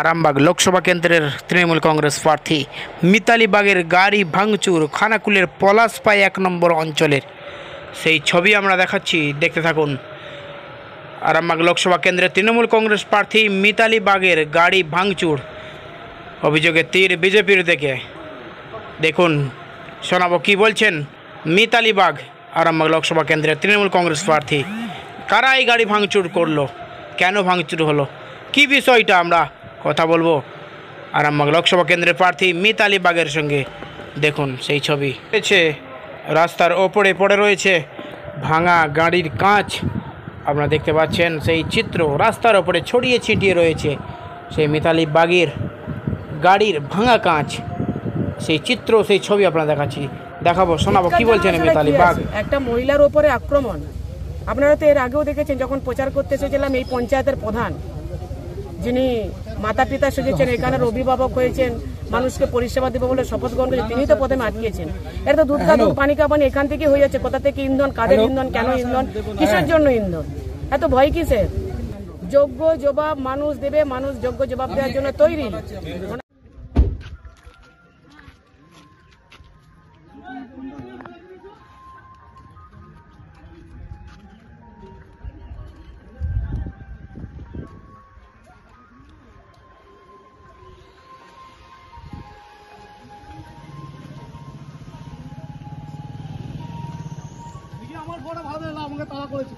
আরামবাগ লোকসভা কেন্দ্রের তৃণমূল কংগ্রেস প্রার্থী মিতালি বাগের গাড়ি ভাঙচুর খানাকুলের পলাশপাই 1 নম্বর অঞ্চলের সেই ছবি আমরা দেখাচ্ছি, দেখতে থাকুন। আরামবাগ লোকসভা কেন্দ্রের তৃণমূল কংগ্রেস প্রার্থী মিতালি বাগের গাড়ি ভাঙচুর অভিযোগে তীর বিজেপির দিকে। দেখুন, শোনাবো কি বলছেন মিতালি বাগ, আরামবাগ লোকসভা কেন্দ্রের তৃণমূল কংগ্রেস প্রার্থী। কারা এই গাড়ি ভাঙচুর করলো, কেন ভাঙচুর হলো, কি বিষয়টা আমরা কথা বলবো আরামবাগ লোকসভা কেন্দ্রের প্রার্থী মিতালি বাগের সঙ্গে। দেখুন সেই ছবি রয়েছে, রাস্তার ওপরে পড়ে রয়েছে ভাঙা গাড়ির কাঁচ, আপনারা দেখতে পাচ্ছেন সেই চিত্র। রাস্তার ওপরে ছড়িয়ে ছিটিয়ে রয়েছে সেই মিতালি বাগের গাড়ির ভাঙা কাঁচ, সেই চিত্র, সেই ছবি আপনারা দেখাবো, শোনাবো কি বলছেন মিতালি বাগ। একটা মহিলার ওপরে আক্রমণ, আপনারা তো এর আগেও দেখেছেন যখন প্রচার করতে এসেছিলাম, এই পঞ্চায়েতের প্রধান যিনি মাতা পিতা সেজেছেন, এখানের অভিভাবক হয়েছেন, মানুষকে পরিষেবা দেবে বলে শপথ গ্রহণ করেছেন, তিনি তো প্রথমে আটকেছেন। এটা তো দুধ কা দুধ পানি কা পানি, এখান থেকে হয়ে যাচ্ছে। কোথা থেকে ইন্ধন, কাদের ইন্ধন, কেন ইন্ধন, কিসের জন্য ইন্ধন, এত ভয় কিসের? যোগ্য জবাব মানুষ দেবে, মানুষ যোগ্য জবাব দেওয়ার জন্য তৈরি। আমার বড় ভালো লাগলো, আমাকে তাড়া করেছে।